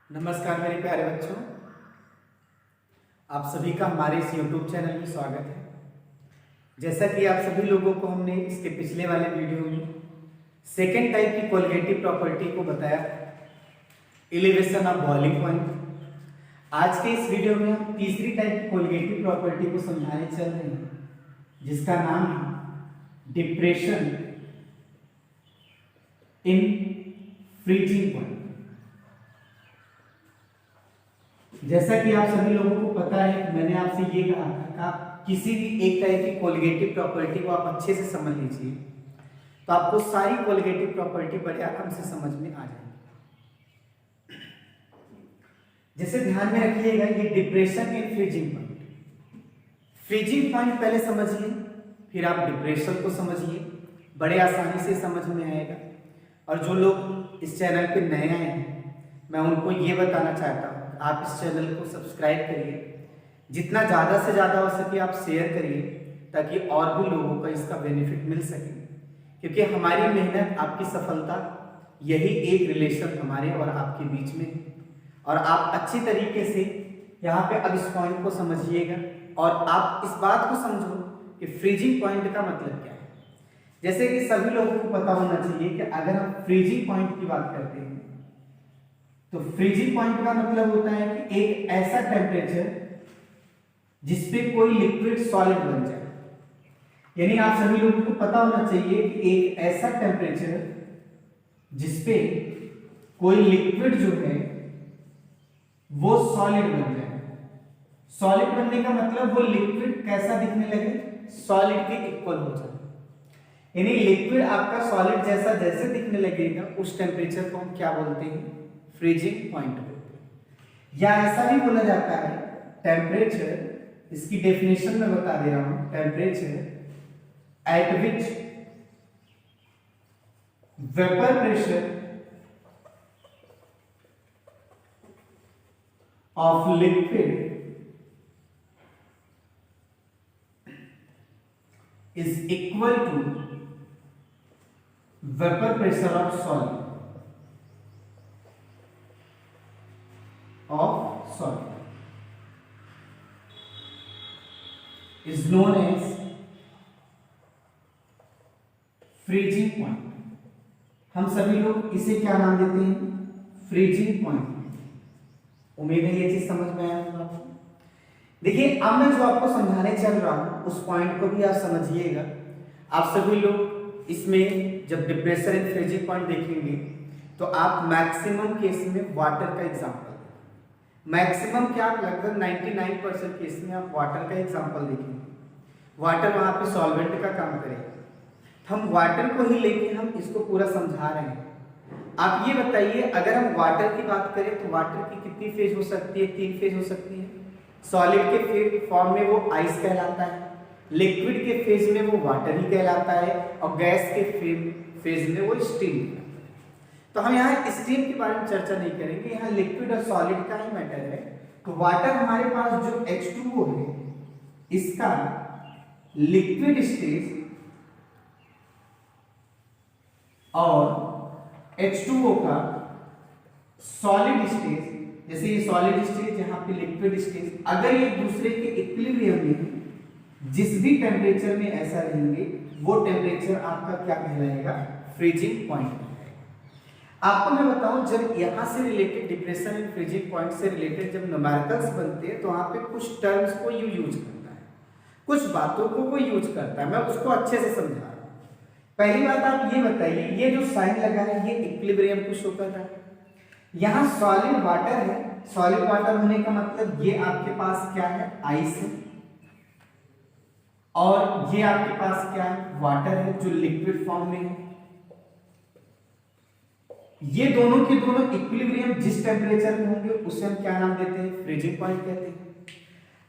नमस्कार मेरे प्यारे बच्चों, आप सभी का हमारे इस YouTube चैनल में स्वागत है। जैसा कि आप सभी लोगों को हमने इसके पिछले वाले वीडियो में सेकेंड टाइप की कोलिगेटिव प्रॉपर्टी को बताया, एलिवेशन ऑफ बॉइलिंग पॉइंट। आज के इस वीडियो में हम तीसरी टाइप की कोलिगेटिव प्रॉपर्टी को समझाने चल रहे हैं, जिसका नाम है डिप्रेशन इन फ्रीजिंग पॉइंट। जैसा कि आप सभी लोगों को पता है, मैंने आपसे ये कहा था कि आप किसी भी एक टाइप की कोलिगेटिव प्रॉपर्टी को आप अच्छे से समझ लीजिए तो आपको सारी कोलिगेटिव प्रॉपर्टी बड़े आराम से समझ में आ जाएगी। जैसे ध्यान में रखिएगा, ये depression in freezing point. Freezing point पहले समझ लें, फिर आप डिप्रेशन को समझिए, बड़े आसानी से समझ में आएगा। और जो लोग इस चैनल पे नए आए हैं, मैं उनको ये बताना चाहता हूँ, आप इस चैनल को सब्सक्राइब करिए, जितना ज़्यादा से ज़्यादा हो सके आप शेयर करिए, ताकि और भी लोगों को इसका बेनिफिट मिल सके। क्योंकि हमारी मेहनत, आपकी सफलता, यही एक रिलेशन हमारे और आपके बीच में है। और आप अच्छी तरीके से यहाँ पे अब इस पॉइंट को समझिएगा और आप इस बात को समझो कि फ्रीजिंग पॉइंट का मतलब क्या है। जैसे कि सभी लोगों को पता होना चाहिए कि अगर हम फ्रीजिंग पॉइंट की बात करते हैं तो फ्रीजिंग पॉइंट का मतलब होता है कि एक ऐसा टेम्परेचर जिसपे कोई लिक्विड सॉलिड बन जाए। यानी आप सभी लोगों को पता होना चाहिए कि एक ऐसा टेम्परेचर जिसपे कोई लिक्विड जो है वो सॉलिड बन जाए। सॉलिड बनने का मतलब वो लिक्विड कैसा दिखने लगे, सॉलिड के इक्वल हो जाए। यानी लिक्विड आपका सॉलिड जैसा जैसे दिखने लगेगा, उस टेम्परेचर को हम क्या बोलते हैं, फ्रीजिंग पॉइंट बोलते हैं। या ऐसा भी बोला जाता है टेम्परेचर, इसकी डेफिनेशन में बता दे रहा हूं, temperature at which vapour pressure of liquid is equal to vapour pressure of solid is known as freezing point। हम सभी लोग इसे क्या नाम देते हैं, फ्रीजिंग पॉइंट। उम्मीद है ये चीज समझ में आया होगा आपको। देखिए, अब मैं जो आपको समझाने चल रहा हूं उस पॉइंट को भी आप समझिएगा। आप सभी लोग इसमें जब डिप्रेशन इन फ्रीजिंग पॉइंट देखेंगे तो आप मैक्सिमम केस में वाटर का एग्जांपल, मैक्सिमम क्या, लगभग 99% केस में आप वाटर का एग्जांपल देखेंगे। वाटर वहां पे सॉल्वेंट का काम करेगा। हम वाटर को ही लेके हम इसको पूरा समझा रहे हैं। आप ये बताइए, अगर हम वाटर की बात करें तो वाटर की कितनी फेज हो सकती है, 3 फेज हो सकती है। सॉलिड के फॉर्म में वो आइस कहलाता है, लिक्विड के फेज में वो वाटर ही कहलाता है, और गैस के फेज में वो स्टीम। तो हम यहाँ स्टीम के बारे में चर्चा नहीं करेंगे, यहाँ लिक्विड और सॉलिड का ही मैटर है। तो वाटर हमारे पास जो H2O है, इसका लिक्विड स्टेज और H2O का सॉलिड स्टेज, जैसे ये सॉलिड स्टेज, यहाँ पे लिक्विड स्टेज, अगर ये दूसरे के इक्विलिब्रियम में जिस भी टेम्परेचर में ऐसा रहेंगे, वो टेम्परेचर आपका क्या कहलाएगा, फ्रीजिंग पॉइंट। आपको मैं बताऊं, जब यहां से related depression in freezing point से रिलेटेड जब न्यूमेरिकल्स बनते हैं तो वहां पे कुछ टर्म्स को यूज करता है, कुछ बातों को वो यूज करता है। मैं उसको अच्छे से समझा रहा हूं। पहली बात आप ये बताइए, ये जो साइन लगा है ये इक्विलिब्रियम को शो कर रहा है। यहां सॉलिड वाटर है, सॉलिड वाटर होने का मतलब ये आपके पास क्या है, आइस है, और ये आपके पास क्या है, वाटर है जो लिक्विड फॉर्म में है। ये दोनों के दोनों इक्विलिब्रियम जिस टेम्परेचर में होंगे उसे हम क्या नाम देते हैं, फ्रीजिंग पॉइंट कहते हैं।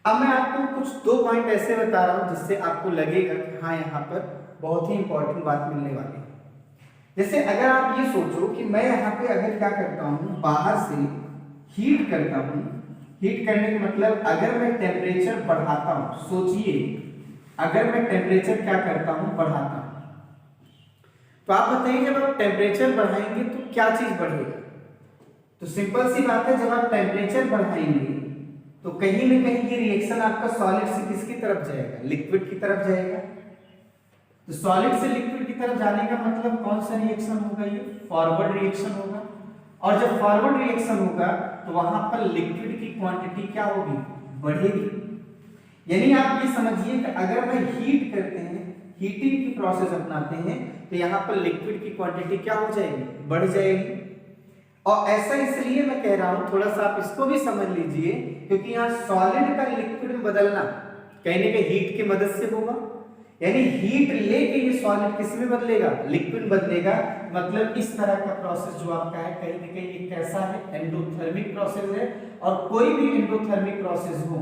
अब मैं आपको कुछ 2 पॉइंट ऐसे बता रहा हूं जिससे आपको लगेगा कि हाँ, यहाँ पर बहुत ही इंपॉर्टेंट बात मिलने वाली है। जैसे अगर आप ये सोचो कि मैं यहाँ पे अगर क्या करता हूँ, बाहर से हीट करता हूँ, हीट करने का मतलब अगर मैं टेम्परेचर बढ़ाता हूँ, सोचिए अगर मैं टेम्परेचर क्या करता हूँ, बढ़ाता हूँ, तो आप बताइए जब आप टेम्परेचर बढ़ाएंगे तो क्या चीज बढ़ेगा, तो सिंपल सी बात है, जब आप टेम्परेचर बढ़ाएंगे तो कहीं ना कहीं ये रिएक्शन आपका सॉलिड से किसकी तरफ जाएगा, लिक्विड की तरफ जाएगा। तो सॉलिड से लिक्विड की तरफ जाने का मतलब कौन सा रिएक्शन होगा, ये फॉरवर्ड रिएक्शन होगा। और जब फॉरवर्ड रिएक्शन होगा तो वहां पर लिक्विड की क्वांटिटी क्या होगी, बढ़ेगी। यानी आप ये समझिए कि अगर मैं हीट करते हैं, हीटिंग की प्रोसेस अपनाते हैं, तो यहाँ पर लिक्विड की क्वांटिटी क्या हो जाएगी, बढ़ जाएगी। और ऐसा इसलिए मैं कह रहा हूं, थोड़ा सा आप इसको भी समझ लीजिए, क्योंकि यहाँ सॉलिड का लिक्विड में बदलना कहीं ना कहीं हीट की मदद से होगा। यानी हीट लेके ये सॉलिड किस में बदलेगा, लिक्विड बदलेगा। मतलब इस तरह का प्रोसेस जो आपका है कहीं ना कहीं ये कैसा है, एंडोथर्मिक प्रोसेस है। और कोई भी एंडोथर्मिक प्रोसेस हो,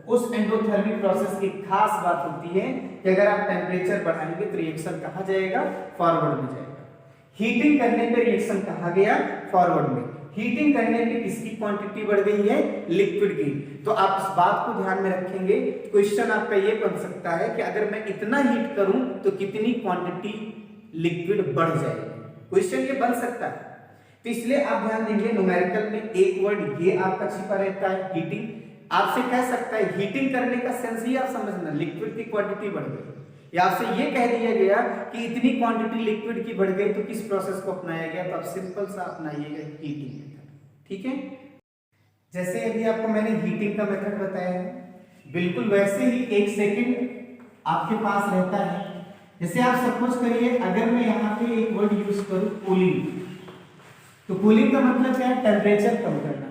उस एंडोथर्मिक प्रोसेस की खास बात होती है कि अगर आप टेम्परेचर बढ़ाएंगे तो रिएक्शन कहाँ जाएगा, फॉरवर्ड में जाएगा। हीटिंग करने पे रिएक्शन कहाँ गया, फॉरवर्ड में। हीटिंग करने पे किसकी क्वांटिटी बढ़ गई है, लिक्विड की। तो आप इस बात को ध्यान में रखेंगे। क्वेश्चन आपका ये बन सकता है कि अगर मैं इतना हीट करूं तो कितनी क्वांटिटी लिक्विड बढ़ जाएगी, क्वेश्चन ये बन सकता है। तो इसलिए आप ध्यान देंगे, न्यूमेरिकल में एक वर्ड ये आपका छिपा रहता है, हीटिंग। आपसे कह सकता है हीटिंग करने का सेंस ही आप समझना, लिक्विड की क्वांटिटी बढ़ गई, या आपसे ये कह दिया गया कि इतनी क्वांटिटी लिक्विड की बढ़ गई तो किस प्रोसेस को अपनाया गया, तो आप सिंपल सा अपनाइएगा, हीटिंग मेथड। ठीक है, जैसे अभी आपको मैंने हीटिंग का मेथड बताया है, बिल्कुल वैसे ही 1 सेकंड आपके पास रहता है। जैसे आप सपोज करिए, अगर मैं यहाँ पे एक वर्ड यूज करूं कूलिंग, तो कूलिंग का मतलब क्या है, टेम्परेचर कम करना।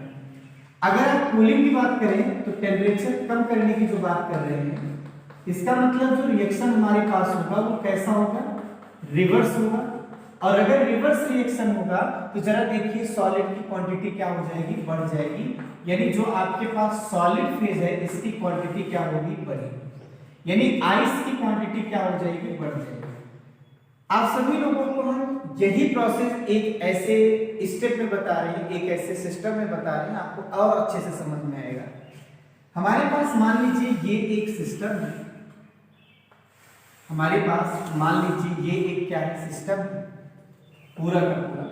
अगर आप कूलिंग की बात करें तो टेम्परेचर कम करने की जो बात कर रहे हैं, इसका मतलब जो रिएक्शन हमारे पास होगा वो कैसा होगा, रिवर्स होगा। और अगर रिवर्स रिएक्शन होगा तो जरा देखिए सॉलिड की क्वांटिटी क्या हो जाएगी, बढ़ जाएगी। यानी जो आपके पास सॉलिड फेज है इसकी क्वांटिटी क्या होगी, बढ़ेगी। यानी आइस की क्वांटिटी क्या हो जाएगी, बढ़ जाएगी। आप सभी लोगों को हम यही प्रोसेस एक ऐसे स्टेप में बता रहे हैं, एक ऐसे सिस्टम में बता रहे हैं, आपको और अच्छे से समझ में आएगा। हमारे पास मान लीजिए ये एक सिस्टम है, हमारे पास मान लीजिए ये एक क्या है, सिस्टम है पूरा का पूरा।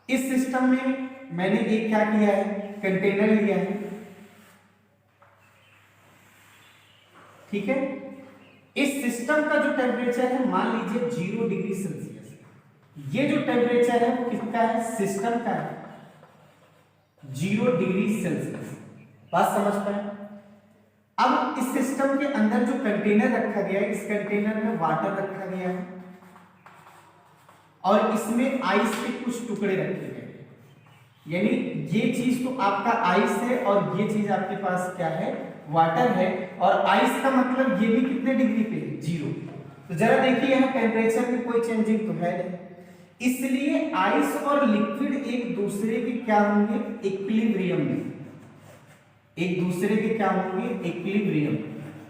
इस सिस्टम में मैंने एक क्या किया है, कंटेनर लिया है। ठीक है, इस सिस्टम का जो टेम्परेचर है मान लीजिए 0 डिग्री सेल्सियस। ये जो टेम्परेचर है वो किसका है, सिस्टम का है, 0 डिग्री सेल्सियस। बात समझ पाए। अब इस सिस्टम के अंदर जो कंटेनर रखा गया है, इस कंटेनर में वाटर रखा गया है और इसमें आइस के कुछ टुकड़े रखे गए। यानी ये चीज तो आपका आइस है और ये चीज आपके पास क्या है, वाटर है। और आइस का मतलब ये भी कितने डिग्री पे, 0। तो जरा देखिए यहाँ टेम्परेचर में कोई चेंजिंग तो है नहीं, इसलिए आइस और लिक्विड एक दूसरे के क्या होंगे, इक्विलिब्रियम में। एक दूसरे के क्या होंगे, इक्विलिब्रियम।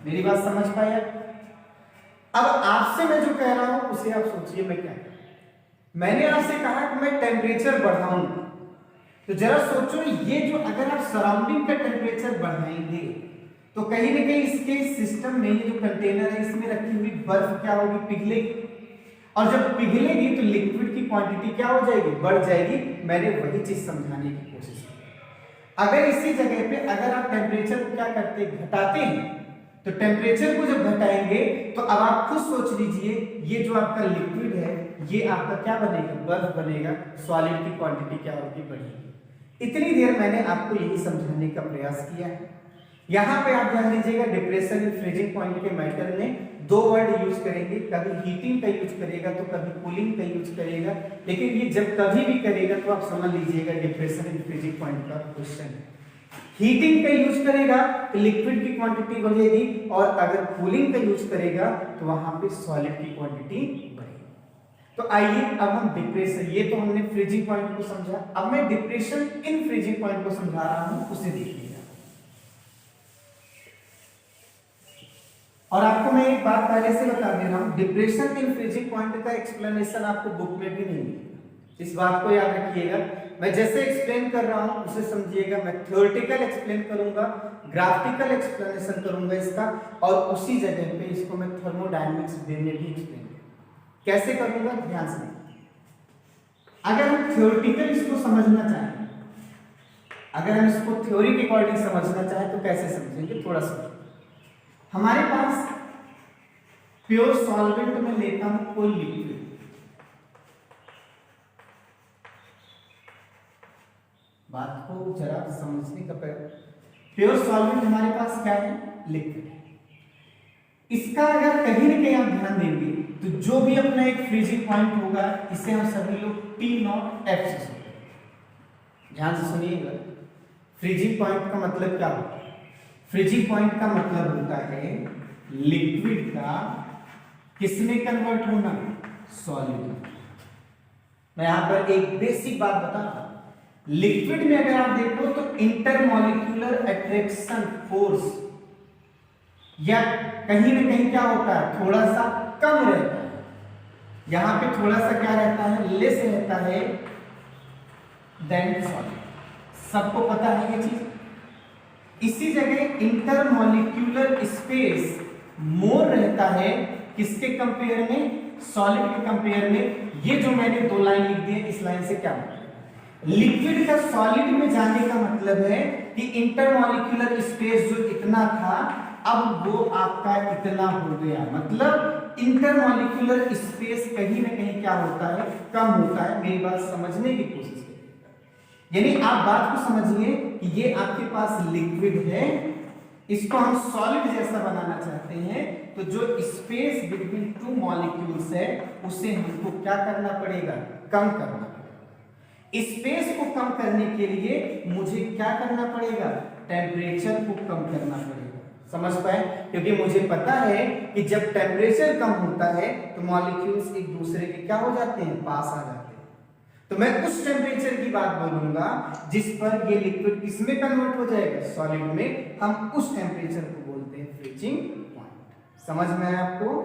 मेरी बात समझ पाया। अब आपसे मैं जो कह रहा हूं उसे आप सोचिए मैं क्या, मैंने आपसे कहा कि मैं टेम्परेचर बढ़ाऊं, तो जरा सोचो ये जो अगर आप सराउंडिंग का टेम्परेचर बढ़ाएंगे तो कहीं ना कहीं इसके सिस्टम में ये जो कंटेनर है इसमें रखी हुई बर्फ क्या होगी, पिघलेगी। और जब पिघलेगी तो लिक्विड की क्वांटिटी क्या हो जाएगी, बढ़ जाएगी। मैंने वही चीज समझाने की कोशिश की। अगर इसी जगह पे अगर आप टेम्परेचर को क्या करते, घटाते हैं, तो टेम्परेचर को जब घटाएंगे तो अब आप खुद सोच लीजिए ये जो आपका लिक्विड है ये आपका क्या बनेगा, बर्फ बनेगा। सॉलिड की क्वांटिटी क्या होगी, बढ़ेगी। इतनी देर मैंने आपको यही समझाने का प्रयास किया है। यहाँ पे आप ध्यान दीजिएगा, डिप्रेशन इन फ्रीजिंग पॉइंट के मैटर में 2 वर्ड यूज करेंगे, कभी हीटिंग का यूज करेगा तो कभी कूलिंग का यूज करेगा। लेकिन ये जब कभी भी करेगा तो आप समझ लीजिएगा डिप्रेशन इन फ्रीजिंग पॉइंट का क्वेश्चन है। हीटिंग का यूज करेगा तो लिक्विड की क्वांटिटी बढ़ेगी, और अगर कूलिंग का यूज करेगा तो वहां पे सॉलिड की क्वांटिटी बढ़ेगी। तो आइए अब हम डिप्रेशन, ये तो हमने फ्रीजिंग पॉइंट को समझा, अब मैं डिप्रेशन इन फ्रीजिंग पॉइंट को समझा रहा हूं, उसे देखिएगा। और आपको मैं एक बात पहले से बता दे रहा हूं, डिप्रेशन इन फ्रीजिंग पॉइंट का एक्सप्लेनेशन आपको बुक में भी नहीं मिलेगा, इस बात को याद रखिएगा। मैं जैसे एक्सप्लेन कर रहा हूं उसे समझिएगा। मैं थ्योरेटिकल एक्सप्लेन करूंगा, ग्राफिकल एक्सप्लेनेशन करूंगा इसका, और उसी जगह पे इसको मैं थर्मोडायनेमिक्स वे में भी एक्सप्लेन कैसे करूंगा, ध्यान से। अगर हम थ्योरेटिकल इसको समझना चाहें, अगर हम इसको थ्योरी के अकॉर्डिंग समझना चाहें तो कैसे समझेंगे, थोड़ा सा हमारे पास प्योर सॉल्वेंट में लेता हूं कोई लिक्विड, बात को जरा समझने का प्रयास। प्योर सॉल्वेंट हमारे पास क्या है, लिक्विड। इसका अगर कहीं ना कहीं आप ध्यान देंगे तो जो भी अपना एक फ्रीजिंग पॉइंट होगा इसे हम सभी लोग T0F से सुनेंगे। ध्यान से सुनिएगा, फ्रीजिंग पॉइंट का मतलब क्या होता है? फ्रीजिंग पॉइंट का मतलब होता है लिक्विड का किसमें कन्वर्ट होना, सॉलिड। मैं यहां पर एक बेसिक बात बता रहा हूं, लिक्विड में अगर आप देखो तो इंटरमॉलिक्यूलर अट्रैक्शन फोर्स या कहीं ना कहीं क्या होता है, थोड़ा सा कम रहता है। यहां पे थोड़ा सा क्या रहता है, लेस रहता है देन सॉलिड। सबको पता है ये चीज। इसी जगह इंटरमॉलिक्यूलर स्पेस मोर रहता है किसके कंपेयर में, सॉलिड के कंपेयर में। ये जो मैंने दो लाइन लिख दी है, इस लाइन से क्या मतलब, लिक्विड का सॉलिड में जाने का मतलब है कि इंटरमॉलिक्यूलर स्पेस जो इतना था अब वो आपका इतना हो गया। मतलब इंटरमॉलिक्यूलर स्पेस कहीं ना कहीं क्या होता है, कम होता है। मेरी बात समझने की कोशिश करिए, यानी आप बात को समझिए कि ये आपके पास लिक्विड है, इसको हम सॉलिड जैसा बनाना चाहते हैं तो जो स्पेस बिटवीन टू मॉलिक्यूल्स है उसे हमको क्या करना पड़ेगा, कम करना पड़ेगा। स्पेस को कम करने के लिए मुझे क्या करना पड़ेगा, टेम्परेचर को कम करना पड़ेगा। समझ पाए? क्योंकि मुझे पता है कि जब टेम्परेचर कम होता है तो मॉलिक्यूल्स एक दूसरे के क्या हो जाते हैं, पास आ जाते हैं। तो मैं उस टेम्परेचर की बात बोलूंगा जिस पर ये लिक्विड किसमें कन्वर्ट हो जाएगा, सॉलिड में। हम उस टेम्परेचर को बोलते हैं फ्रीजिंग पॉइंट। समझ में आया आपको?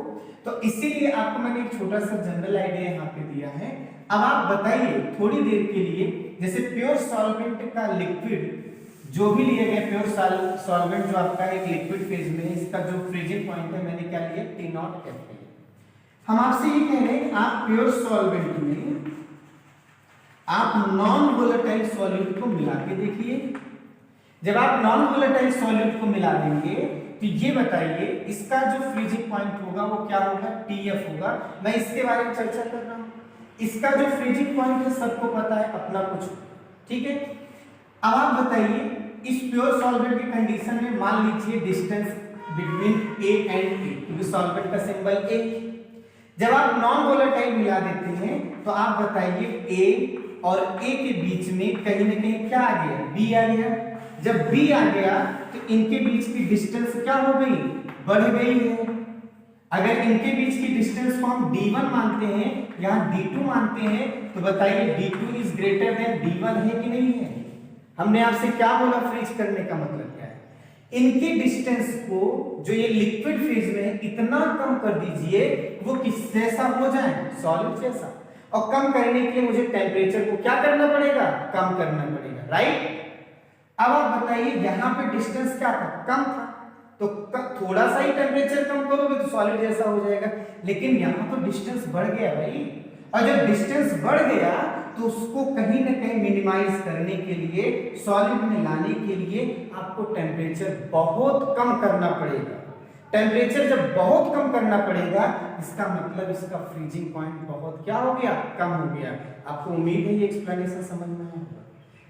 तो इसीलिए आपको मैंने एक छोटा सा जनरल आइडिया यहाँ पे दिया है। अब आप बताइए थोड़ी देर के लिए, जैसे प्योर सॉल्वेंट का लिक्विड जो भी लिया गया, प्योर सॉल्वेंट जो आपका एक लिक्विड फेज में है, इसका जो फ्रीजिंग पॉइंट है मैंने क्या लिया, T0F। हम आपसे ये कह रहे हैं आप प्योर सॉल्वेंट में आप नॉन वोलेटाइल सॉल्यूट को मिला के देखिए। जब आप नॉन वोलेटाइल सॉल्यूट को मिला देंगे तो ये बताइए इसका जो फ्रीजिंग पॉइंट होगा वो क्या होगा, TF होगा। मैं इसके बारे में चर्चा कर रहा हूं। इसका जो फ्रीजिंग पॉइंट है सबको पता है, अपना कुछ, ठीक है। अब आप बताइए इस प्योर सॉल्वेंट की कंडीशन में मान लीजिए distance between A and A, क्योंकि सॉल्वेंट का सिंबल A। जब आप नॉन वोलेटाइल मिला देते हैं तो आप बताइए A और A के बीच में कहीं ना कहीं क्या आ गया, B आ गया। जब B आ गया तो इनके बीच की डिस्टेंस क्या हो गई, बढ़ गई है। अगर इनके बीच की डिस्टेंस को हम D1 मानते हैं, यहाँ D2 मानते हैं, तो बताइए D2 is greater than D1 है कि नहीं है। हमने आपसे क्या बोला, फ्रीज करने का मतलब क्या है, इनके डिस्टेंस को जो ये लिक्विड फेज में है इतना कम कर दीजिए वो किस जैसा हो जाए, सॉलिड जैसा। और कम करने के लिए मुझे टेम्परेचर को क्या करना पड़ेगा, कम करना पड़ेगा, राइट। अब आप बताइए यहाँ पे डिस्टेंस क्या था, कम था, तो थोड़ा सा ही टेम्परेचर कम करोगे तो सॉलिड जैसा हो जाएगा। लेकिन यहाँ तो डिस्टेंस बढ़ गया भाई, और जब डिस्टेंस बढ़ गया तो उसको कहीं ना कहीं मिनिमाइज करने के लिए, सॉलिड में लाने के लिए आपको टेम्परेचर बहुत कम करना पड़ेगा। टेम्परेचर जब बहुत कम करना पड़ेगा इसका मतलब इसका फ्रीजिंग पॉइंट बहुत क्या हो गया, कम हो गया। आपको उम्मीद है ये एक्सप्लेनेशन समझ में आया।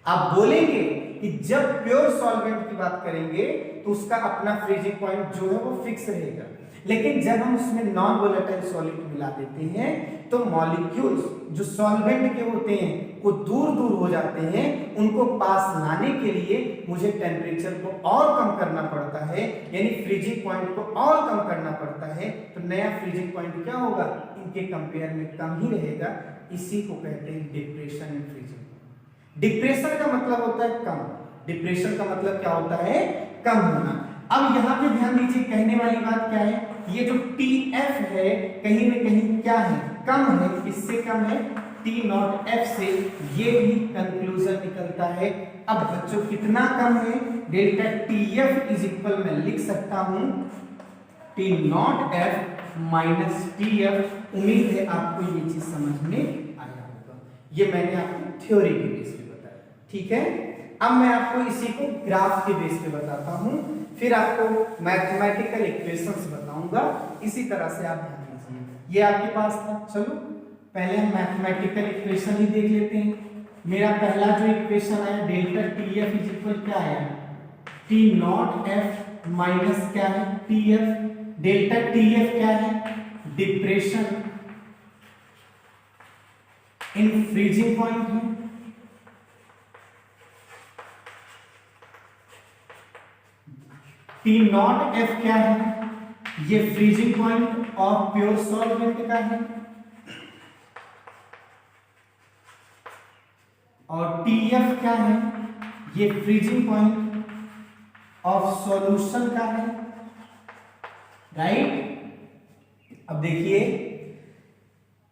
आप बोलेंगे कि जब प्योर सॉल्वेंट की बात करेंगे तो उसका अपना फ्रीजिंग पॉइंट जो है वो फिक्स रहेगा, लेकिन जब हम उसमें नॉन वोलेटाइल सॉल्यूट मिला देते हैं तो मॉलिक्यूल्स जो सॉल्वेंट के होते हैं वो दूर दूर हो जाते हैं। उनको पास लाने के लिए मुझे टेम्परेचर को और कम करना पड़ता है, यानी फ्रीजिंग पॉइंट को और कम करना पड़ता है। तो नया फ्रीजिंग पॉइंट क्या होगा, इनके कंपेयर में कम ही रहेगा। इसी को कहते हैं डिप्रेशन इन फ्रीजिंग। डिप्रेशन का मतलब होता है कम, डिप्रेशन का मतलब क्या होता है, कम होना। अब यहाँ पे ध्यान दीजिए, कहने वाली बात क्या है, ये जो TF है कहीं न कहीं क्या है, कम है। किससे कम है, T0F से। ये भी कंक्लूजन निकलता है। अब बच्चों कितना कम है, डेल्टा TF इज इक्वल मैं लिख सकता हूं T0F माइनस TF। उम्मीद है आपको ये चीज समझ में आया होगा। ये मैंने आपको थ्योरी के बेस पे बताया, ठीक है। अब मैं आपको इसी को ग्राफ के बेस पे बताता हूं, फिर आपको मैथमेटिकल इक्वेशंस बताऊंगा। इसी तरह से आप ध्यान दीजिए, ये आपके पास था। चलो पहले हम मैथमेटिकल इक्वेशन ही देख लेते हैं। मेरा पहला जो इक्वेशन है delta T F is equal क्या है, टी नॉट एफ माइनस क्या है T F. Delta T F क्या है, डिप्रेशन इन फ्रीजिंग पॉइंट है। टी नॉट एफ क्या है, ये freezing point of pure solvent का है। और टी एफ क्या है, ये फ्रीजिंग पॉइंट ऑफ सॉल्यूशन का है, राइट। अब देखिए,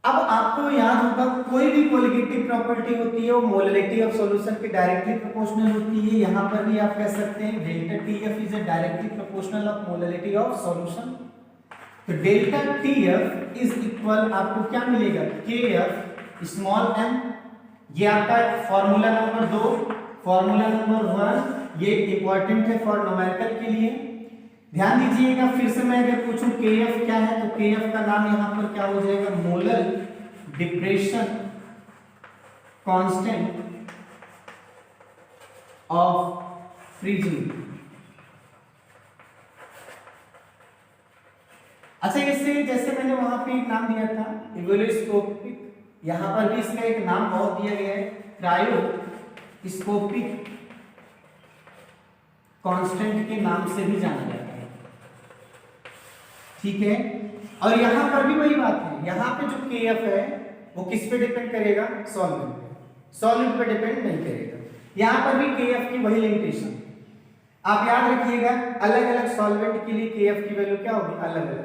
अब आपको याद होगा कोई भी कोलिगेटिव प्रॉपर्टी होती है वो मोलरिटी ऑफ सॉल्यूशन के डायरेक्टली प्रोपोर्शनल होती है। यहां पर भी आप कह सकते हैं delta T F is directly proportional of molarity of solution. तो delta T F is equal आपको क्या मिलेगा, के एफ स्मॉल एम। ये आपका फॉर्मूला नंबर 2, फॉर्मूला नंबर 1 ये इंपॉर्टेंट है फॉर न्यूमेरिकल के लिए। ध्यान दीजिएगा, फिर से मैं अगर पूछूं के एफ क्या है तो के एफ का नाम यहां पर क्या हो जाएगा, molar depression constant of freezing. अच्छा, इससे जैसे मैंने वहां पे एक नाम दिया था इवोल्यूस्कोपिक, यहां पर भी इसका एक नाम और दिया गया है क्रायोस्कोपिक कांस्टेंट के नाम से भी जाना जाता है, ठीक है। और यहां पर भी वही बात है, यहां पे जो के एफ है वो किस पे डिपेंड करेगा, सॉल्वेंट पे, सॉल्वेंट पे डिपेंड नहीं करेगा। यहां पर भी के एफ की वही लिमिटेशन, आप याद रखिएगा अलग अलग सॉल्वेंट के लिए के एफ की वैल्यू क्या होगी, अलग अलग।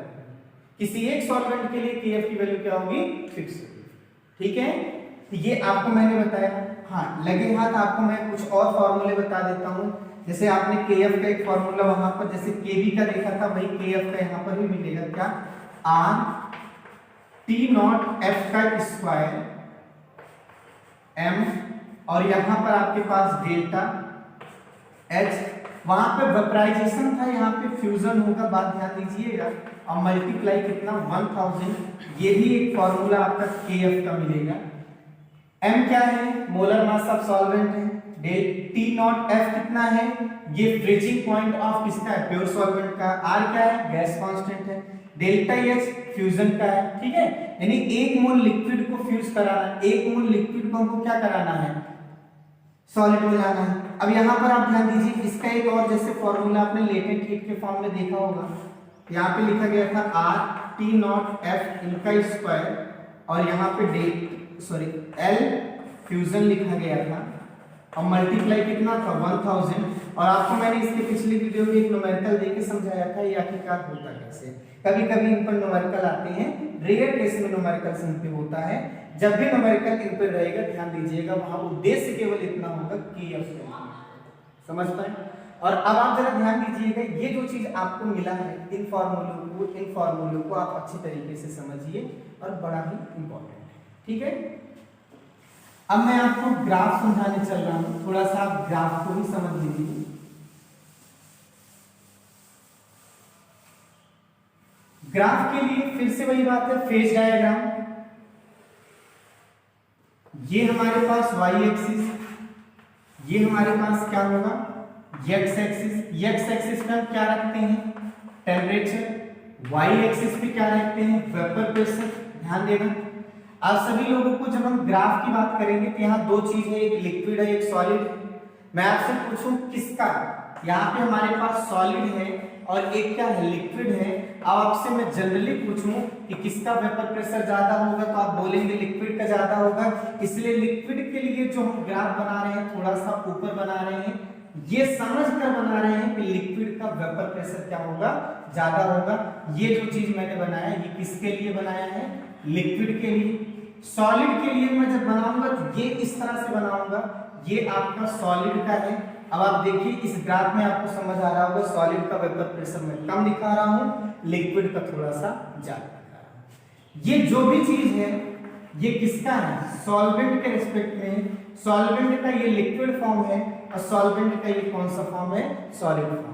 किसी एक सॉल्वेंट के लिए के एफ की वैल्यू क्या होगी, फिक्स होगी, ठीक है। तो ये आपको मैंने बताया। हाँ, लगे हाथ आपको मैं कुछ और फॉर्मूले बता देता हूं। जैसे आपने के एफ का एक फॉर्मूला वहां पर जैसे के बी का देखा था, वही के एफ का यहां पर भी मिलेगा, क्या, आर टी नॉट एफ का स्क्वायर एम, और यहां पर आपके पास डेल्टा एच। वहां पे वेपराइजेशन था, यहाँ पे फ्यूजन होगा, बात ध्यान दीजिएगा। और मल्टीप्लाई कितना, 1000। ये भी एक फॉर्मूला आपका के एफ का मिलेगा। एम क्या है, मोलर मास ऑफ सॉल्वेंट है। डेल टी नॉट एफ कितना है, ये फ्रीजिंग पॉइंट ऑफ किसका है, प्योर सॉल्वेंट का। आर क्या है, गैस कांस्टेंट है। डेल्टा एच फ्यूजन का है, ठीक है। यानी एक मोल लिक्विड को फ्यूज कराना, एक मोल लिक्विड को हमको क्या कराना है, सॉलिड में लाना है। अब यहाँ पर आप ध्यान दीजिए, इसका एक और जैसे फॉर्मूला आपने लेटेंट हीट के फॉर्म में देखा होगा, यहाँ पे लिखा गया था आर टी नॉट एफ इनका स्क्वायर, और यहाँ पे एल फ्यूजन लिखा गया था, और मल्टीप्लाई कितना था, 1000। और आपको मैंने इसके पिछली वीडियो में एक न्यूमेरिकल देके समझाया था ये आखिरकार होता कैसे। कभी कभी इन पर न्यूमेरिकल आते हैं, रेयर केस में न्यूमेरिकल इन पे होता है। जब भी न्यूमेरिकल इन पर रहेगा ध्यान दीजिएगा, वहां उद्देश्य केवल इतना होगा कि समझ पाए। और अब आप जरा ध्यान दीजिएगा, ये जो चीज आपको मिला है इन फॉर्मूलों को आप अच्छी तरीके से समझिए, और बड़ा ही इंपॉर्टेंट है, ठीक है। अब मैं आपको ग्राफ समझाने चल रहा हूं, थोड़ा सा आप ग्राफ को भी समझ लीजिए। ग्राफ के लिए फिर से वही बात है, फेज डायग्राम। ये हमारे पास वाई एक्सिस, ये हमारे पास क्या होगा, एक्स एक्सिस। एक्स एक्सिस पे हम क्या रखते हैं, टेम्परेचर। वाई एक्सिस पे क्या रखते हैं, वेपर प्रेशर। ध्यान देना, आप सभी लोगों को जब हम ग्राफ की बात करेंगे तो यहाँ दो चीज है, एक लिक्विड है, एक सॉलिड है। मैं आपसे पूछूं किसका, यहाँ पे हमारे पास सॉलिड है और एक क्या है, लिक्विड है। अब आपसे मैं जनरली पूछूं कि किसका वेपर प्रेशर ज्यादा होगा, तो आप बोलेंगे लिक्विड का ज्यादा होगा। इसलिए लिक्विड के लिए जो हम ग्राफ बना रहे हैं थोड़ा सा ऊपर बना रहे हैं, ये समझ कर बना रहे हैं कि लिक्विड का वेपर प्रेशर क्या होगा, ज्यादा होगा। ये जो चीज मैंने बनाया ये किसके लिए बनाया है, लिक्विड के लिए। सॉलिड के लिए मैं जब बनाऊंगा तो ये इस तरह से बनाऊंगा, ये आपका सॉलिड का है। अब आप देखिए इस ग्राफ में आपको समझ आ रहा होगा, सॉलिड का वेपर प्रेशर मैं कम दिखा रहा हूं, लिक्विड का थोड़ा सा ज्यादा दिखा रहा हूं। ये जो भी चीज है ये किसका है, सॉल्वेंट के रिस्पेक्ट में। सॉल्वेंट का ये लिक्विड फॉर्म है और सॉल्वेंट का ये कौन सा फॉर्म है, सॉलिड फॉर्म।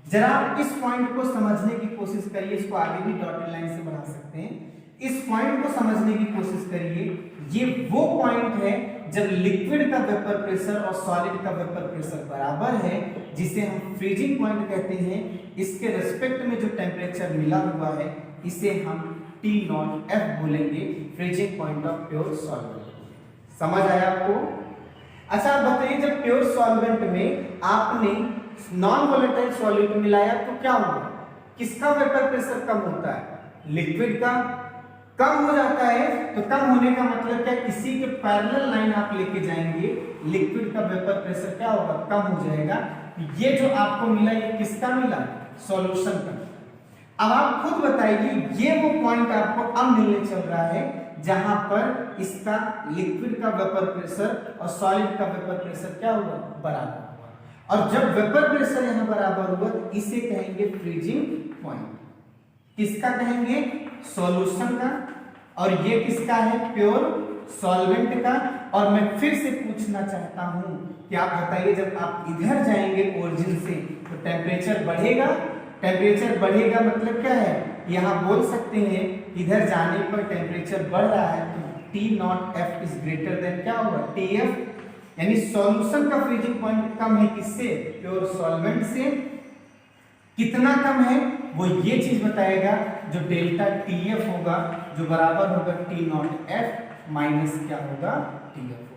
जरा आप इस पॉइंट को समझने की कोशिश करिए, इसको आगे भी डॉटेड लाइन से बना सकते हैं। इस पॉइंट को समझने की कोशिश करिए, ये वो पॉइंट है जब लिक्विड का वेपर प्रेशर और सॉलिड का वेपर प्रेशर बराबर है, जिसे हम फ्रीजिंग पॉइंट कहते हैं। इसके रिस्पेक्ट में जो टेम्परेचर मिला हुआ है इसे हम T नॉट F बोलेंगे, freezing point of pure solvent. समझ आया आपको? अच्छा आप बताइए, जब प्योर सॉल्वेंट में आपने नॉन वोलेटाइल सॉल्यूट मिलाया तो क्या होगा, किसका वेपर प्रेशर कम होता है, लिक्विड का कम हो जाता है। तो कम होने का मतलब क्या, इसी के पैरेलल लाइन आप लेके जाएंगे, लिक्विड का वेपर प्रेशर क्या होगा, कम हो जाएगा। ये जो आपको मिला ये किसका मिला, सॉल्यूशन का। अब आप खुद बताइए, ये वो पॉइंट आपको अब मिलने चल रहा है जहां पर इसका लिक्विड का वेपर प्रेशर और सॉलिड का वेपर प्रेशर क्या हुआ, बराबर। और जब वेपर प्रेशर यहां बराबर हुआ तो इसे कहेंगे फ्रीजिंग पॉइंट। किसका कहेंगे, सॉल्यूशन का। और ये किसका है, प्योर सॉल्वेंट का। और मैं फिर से पूछना चाहता हूं कि आप बताइए, जब आप इधर जाएंगे ओरिजिन से तो टेम्परेचर बढ़ेगा। टेम्परेचर बढ़ेगा मतलब क्या है, यहां बोल सकते हैं इधर जाने पर टेम्परेचर बढ़ रहा है तो T not F is greater than क्या होगा, TF। यानी सॉल्यूशन का फ्रीजिंग पॉइंट कम है किससे, प्योर सॉल्वेंट से। कितना कम है वो ये चीज बताएगा, जो डेल्टा TF होगा जो बराबर होगा T नॉट F माइनस क्या होगा, TF।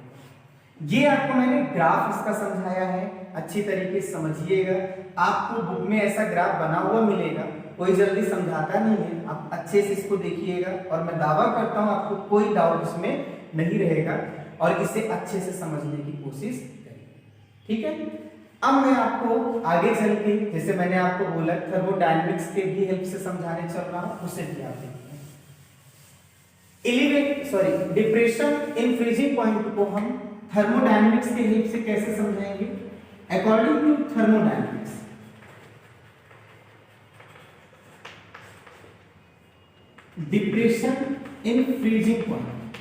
ये आपको मैंने ग्राफ इसका समझाया है, अच्छी तरीके से समझिएगा। आपको बुक में ऐसा ग्राफ बना हुआ मिलेगा, कोई जल्दी समझाता नहीं है, आप अच्छे से इसको देखिएगा और मैं दावा करता हूं आपको कोई डाउट इसमें नहीं रहेगा और इसे अच्छे से समझने की कोशिश करिए, ठीक है। अब मैं आपको आगे चल के, जैसे मैंने आपको बोला थर्मोडायनेमिक्स के भी हेल्प से समझाने चल रहा हूं, उसे भी आप देखिए। डिप्रेशन इन फ्रीजिंग पॉइंट को हम थर्मोडायनेमिक्स के हेल्प से कैसे समझाएंगे, according to thermodynamics depression in freezing point,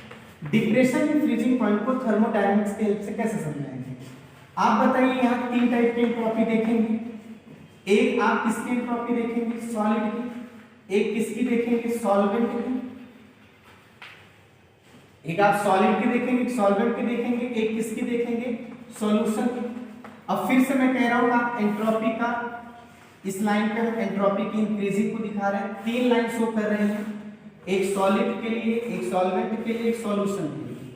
depression in freezing point को थर्मोडायनेमिक्स के हेल्प से कैसे समझाएंगे। आप बताइए, यहाँ तीन टाइप की एंट्रोपी देखेंगे, एक आप किसकी एंट्रोपी देखेंगे, सॉलिड की, एक किसकी देखेंगे, सॉल्वेंट की। एक आप सॉलिड की देखेंगे, सॉल्वेंट की देखेंगे, एक किसकी देखेंगे, सॉल्यूशन की। अब फिर से मैं कह रहा हूं आप एंट्रोपी का, इस लाइन पे हम एंट्रोपी की इंक्रीजिंग को दिखा रहे हैं, तीन लाइन शो कर रहे हैं, एक सॉलिड के लिए, एक सॉल्वेंट के लिए, एक सॉल्यूशन के लिए।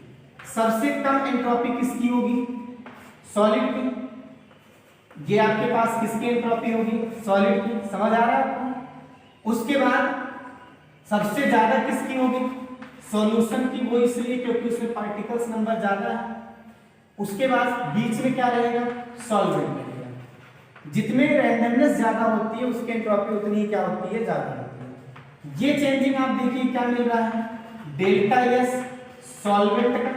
सबसे कम एंट्रोपी किसकी होगी, सॉलिड की। ये आपके पास किसकी एंट्रोपी होगी, सॉलिड की। समझ आ रहा है आपको? उसके बाद सबसे ज्यादा किसकी होगी, सॉल्यूशन की। वो इसलिए क्योंकि उसमें पार्टिकल्स नंबर ज्यादा है। उसके बाद बीच में क्या रहेगा, सॉल्वेंट रहेगा। जितने रैंडमनेस ज्यादा होती है उसकी एंट्रोपी उतनी क्या होती है, ज्यादा होती है। ये चेंजिंग आप देखिए क्या मिल रहा है, डेल्टा एस सॉल्वेंट का,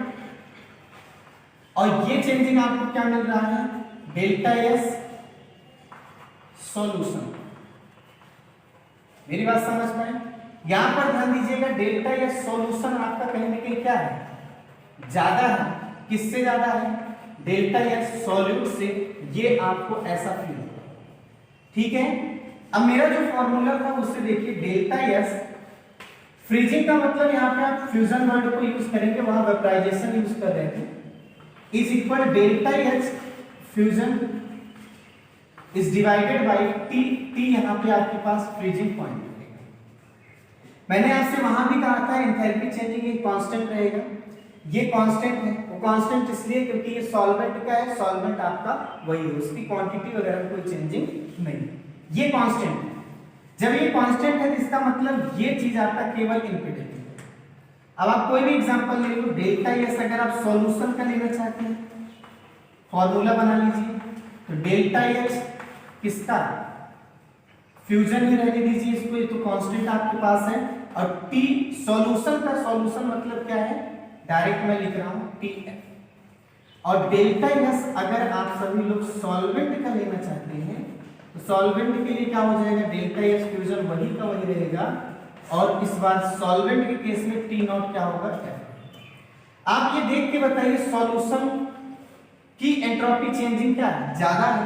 और ये चेंजिंग आपको क्या मिल रहा है, डेल्टा एस सॉल्यूशन। मेरी बात समझ पाए? यहां पर ध्यान दीजिएगा, डेल्टा एस सॉल्यूशन आपका कहीं ना कहीं क्या है, ज्यादा है। किससे ज्यादा है, डेल्टा एस सॉल्यूट से। ये आपको ऐसा फील होगा, ठीक है। अब मेरा जो फॉर्मूला था उससे देखिए, डेल्टा एस फ्रीजिंग का मतलब यहाँ पे आप फ्यूजन वर्ड को यूज करेंगे, वहां वेपराइजेशन यूज कर रहे थे, is equal delta H fusion is divided by T. T यहाँ पे आपके पास फ्रीजिंग पॉइंट रहेगा। मैंने आपसे वहां भी कहा था एंथैल्पी चेंजिंग एक कांस्टेंट रहेगा, ये कांस्टेंट है। वो कांस्टेंट इसलिए क्योंकि ये सॉल्वेंट का है, सॉल्वेंट आपका वही है, उसकी क्वांटिटी वगैरह कोई चेंजिंग नहीं, ये कांस्टेंट है। जब ये कांस्टेंट है तो इसका मतलब ये चीज आपका केवल इनपुट है। अब आप कोई भी एग्जांपल ले लो, डेल्टा एस अगर आप सॉल्यूशन का लेना चाहते हैं, फॉर्मूला बना लीजिए, तो डेल्टा एच किसका, फ्यूजन ही रहने दीजिए इसको, ये तो कांस्टेंट आपके पास है। और टी सॉल्यूशन का, सॉल्यूशन मतलब क्या है, डायरेक्ट मैं लिख रहा हूं TF। और डेल्टा एस अगर आप सभी लोग सॉल्वेंट का लेना चाहते हैं तो सॉल्वेंट के लिए क्या हो जाएगा, डेल्टा एस फ्यूजन वही का वही रहेगा। और इस बार सॉल्वेंट के केस में T नॉट क्या होगा, F। आप ये देख के बताइए सॉल्यूशन की एंट्रोपी चेंजिंग क्या है, ज्यादा है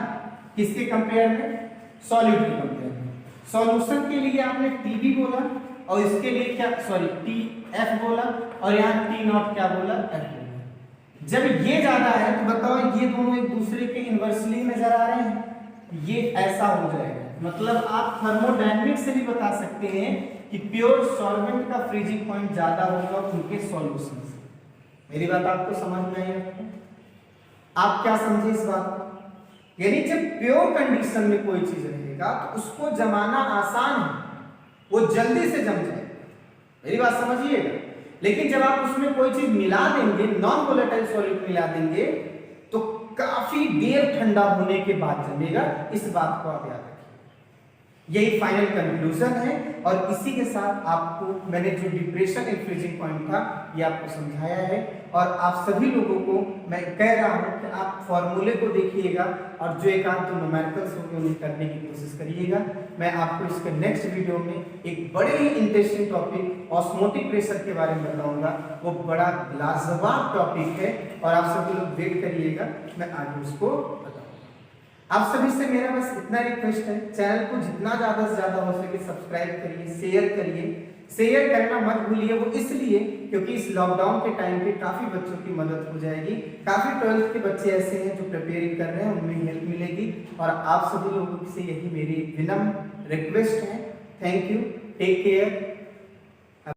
किसके कंपेयर में, सॉल्यूट के कंपेयर में। सॉल्यूशन के लिए आपने टीबी बोला और इसके लिए क्या, सॉरी टीएफ बोला, और यहाँ टी नॉट क्या बोला, एफ बोला। जब ये ज्यादा है तो बताओ ये दोनों एक दूसरे के इनवर्सली नजर आ रहे हैं, ये ऐसा हो जाएगा। मतलब आप थर्मोडायनेमिक से भी बता सकते हैं कि प्योर सॉल्वेंट का फ्रीजिंग पॉइंट ज्यादा होगा उनके सॉल्यूशन से। मेरी बात आपको समझ में आई है? आप क्या समझे इस बात को? यानी जब प्योर कंडीशन में कोई चीज रहेगा तो उसको जमाना आसान है, वो जल्दी से जम जाएगा। मेरी बात समझिएगा। लेकिन जब आप उसमें कोई चीज मिला देंगे, नॉन वोलेटाइल सॉल्यूट मिला देंगे, तो काफी देर ठंडा होने के बाद जमेगा। इस बात को आप याद रखिए। यही फाइनल कंक्लूजन है, और इसी के साथ आपको मैंने जो डिप्रेशन एंड फ्रीजिंग पॉइंट था ये आपको समझाया है। और आप सभी लोगों को मैं कह रहा हूं कि आप फॉर्मूले को देखिएगा और जो एक आध न्यूमेरिकल्स होंगे उन्हें करने की कोशिश करिएगा। मैं आपको इसके नेक्स्ट वीडियो में एक बड़े ही इंटरेस्टिंग टॉपिक ऑस्मोटिक प्रेशर के बारे में बताऊंगा। वो बड़ा लाजवाब टॉपिक है और आप सभी लोग वेट करिएगा, मैं आगे उसको बताऊंगा। आप सभी से मेरा बस इतना रिक्वेस्ट है, चैनल को जितना ज्यादा से ज्यादा हो सके सब्सक्राइब करिए, शेयर करिए। शेयर करना मत भूलिए, वो इसलिए क्योंकि इस लॉकडाउन के टाइम पे काफी बच्चों की मदद हो जाएगी। काफी 12th के बच्चे ऐसे हैं जो प्रिपेयरिंग कर रहे हैं, उनमें हेल्प मिलेगी। और आप सभी लोगों से यही मेरी विनम्र रिक्वेस्ट है। Thank you, take care.